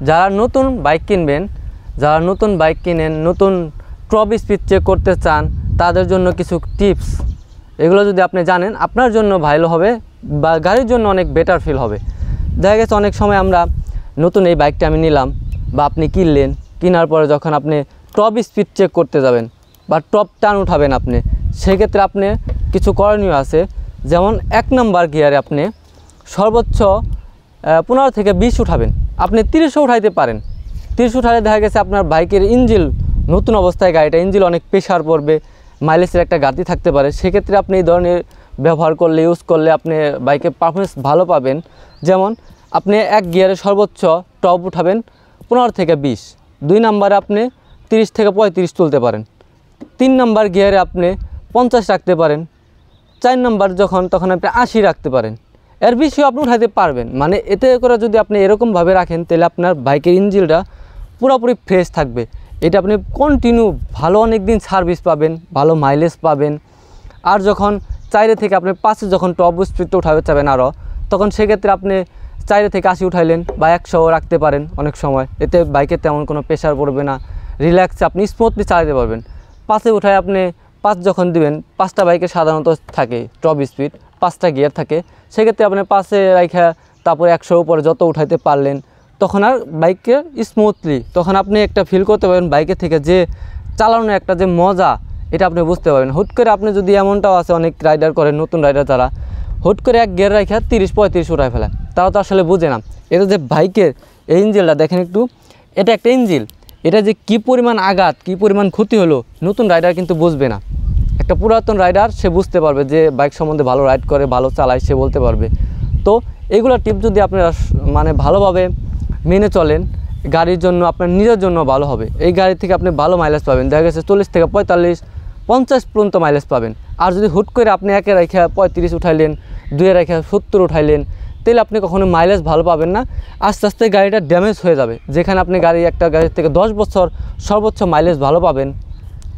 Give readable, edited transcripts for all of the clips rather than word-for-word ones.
যারা নতুন বাইক কিনবেন, যারা নতুন বাইক কিনেন, নতুন টপ স্পিড চেক করতে চান, তাদের জন্য কিছু টিপস, এগুলো যদি আপনি জানেন আপনার জন্য ভালো হবে বা গাড়ির জন্য অনেক বেটার ফিল হবে। দেখা গেছে অনেক সময় আমরা নতুন এই বাইকটা আমি নিলাম বা আপনি কিনলেন, কেনার পরে যখন আপনি টপ স্পিড চেক করতে যাবেন বা টপ টান উঠাবেন, আপনি সেক্ষেত্রে আপনি কিছু করণীয় আছে। যেমন 1 নম্বর গিয়ারে আপনি সর্বোচ্চ 15 থেকে 20 উঠাবেন। আপনি 30ও উঠাইতে পারেন। 30 উঠালে দেখা গেছে আপনার বাইকের ইঞ্জিন নতুন অবস্থায়, গাড়িটা ইঞ্জিন অনেক প্রেশার পড়বে, মাইলেজের একটা ঘাটতি থাকতে পারে। সেক্ষেত্রে আপনি এই ধরনের ব্যবহার করলে, ইউজ করলে আপনি বাইকের পারফরমেন্স ভালো পাবেন। যেমন আপনি 1 গিয়ারে সর্বোচ্চ টপ উঠাবেন 15 থেকে 20। 2 নম্বরে আপনি 30 থেকে 35 তুলতে পারেন। 3 নম্বর গিয়ারে আপনি 50 রাখতে পারেন। 4 নম্বর তখন আপনি 80 রাখতে পারেন। এর বেশিও আপনি উঠাইতে পারবেন। মানে এতে করে যদি আপনি এরকমভাবে রাখেন, তাহলে আপনার বাইকের ইঞ্জিনটা পুরোপুরি ফ্রেশ থাকবে। এটা আপনি কন্টিনিউ ভালো অনেক দিন সার্ভিস পাবেন, ভালো মাইলেজ পাবেন। আর যখন 4 থেকে আপনি 5 যখন টপ স্পিডটা উঠাতে চাবেন আরও, তখন সেক্ষেত্রে আপনি 4 থেকে 80 উঠাইলেন বা 100 রাখতে পারেন অনেক সময়। এতে বাইকে তেমন কোনো প্রেশার পড়বে না, রিল্যাক্সে আপনি স্মুথলি চালাতে পারবেন। 5-এ উঠায় আপনি 5 যখন দিবেন, 5টা বাইকে সাধারণত থাকে টপ স্পিড, 5টা গিয়ার থাকে। সেক্ষেত্রে আপনি 5-এ রাখা তারপরে 100 উপরে যত উঠাইতে পারলেন, তখন আর বাইকে স্মুথলি তখন আপনি একটা ফিল করতে পারবেন বাইকে থেকে, যে চালানোর একটা যে মজা, এটা আপনি বুঝতে পারবেন। হুট করে আপনি যদি এমনটাও আছে, অনেক রাইডার করে, নতুন রাইডার তারা হুট করে 1 গিয়ার রাখা 30-35 উঠায় ফেলে, তারা তো আসলে বুঝে না। এটা যে বাইকের এই ইঞ্জিনটা দেখেন একটু, এটা একটা ইঞ্জিন, এটা যে কী পরিমাণ আঘাত, কী পরিমাণ ক্ষতি হলো, নতুন রাইডার কিন্তু বুঝবে না। একটা পুরাতন রাইডার সে বুঝতে পারবে, যে বাইক সম্বন্ধে ভালো রাইড করে, ভালো চালায়, সে বলতে পারবে। তো এগুলো টিপ যদি আপনারা মানে ভালোভাবে মেনে চলেন, গাড়ির জন্য, আপনার নিজের জন্য ভালো হবে। এই গাড়ি থেকে আপনি ভালো মাইলেজ পাবেন। দেখা গেছে 40 থেকে 45-50 পর্যন্ত মাইলেজ পাবেন। আর যদি হুট করে আপনি 1-এ রেখা 35 উঠাইলেন, 2-এ রেখা 70 উঠাইলেন, তাহলে আপনি কখনো মাইলেজ ভালো পাবেন না। আস্তে আস্তে গাড়িটা ড্যামেজ হয়ে যাবে। যেখানে আপনি একটা গাড়ির থেকে 10 বছর সর্বোচ্চ মাইলেজ ভালো পাবেন,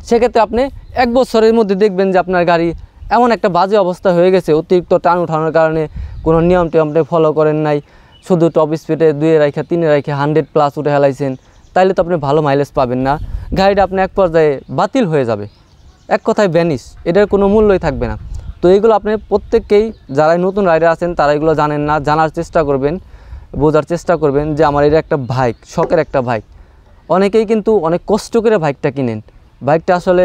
সেক্ষেত্রে আপনি 1 বছরের মধ্যে দেখবেন যে আপনার গাড়ি এমন একটা বাজে অবস্থা হয়ে গেছে, অতিরিক্ত টান উঠানোর কারণে কোনো নিয়ম টিয়মটা ফলো করেন নাই, শুধু টপ স্পিডে 2-এ রেখা 3-এ রেখা 100+ উঠে হেলাইছেন, তাইলে তো আপনি ভালো মাইলেজ পাবেন না। গাড়িটা আপনি এক পর্যায়ে বাতিল হয়ে যাবে, এক কথায় ভ্যানিশ, এটার কোনো মূল্যই থাকবে না। তো এইগুলো আপনি প্রত্যেককেই, যারাই নতুন রাইডার আছেন তারা এগুলো জানেন না, জানার চেষ্টা করবেন, বোঝার চেষ্টা করবেন যে আমার এটা একটা বাইক, শখের একটা বাইক। অনেকেই কিন্তু অনেক কষ্ট করে বাইকটা কিনেন। বাইকটা আসলে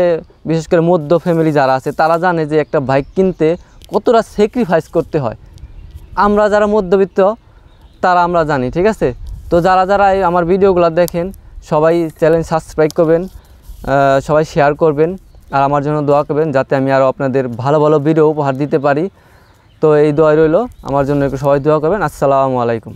বিশেষ করে মধ্য ফ্যামিলি যারা আছে তারা জানে যে একটা বাইক কিনতে কতটা স্যাক্রিফাইস করতে হয়। আমরা যারা মধ্যবিত্ত তারা আমরা জানি, ঠিক আছে। তো যারা আমার ভিডিওগুলো দেখেন, সবাই চ্যানেল সাবস্ক্রাইব করবেন, সবাই শেয়ার করবেন, আর আমার জন্য দোয়া করবেন, যাতে আমি আরও আপনাদের ভালো ভালো ভিডিও উপহার দিতে পারি। তো এই দোয়া রইল আমার জন্য, একটু সবাই দোয়া করবেন। আসসালামু আলাইকুম।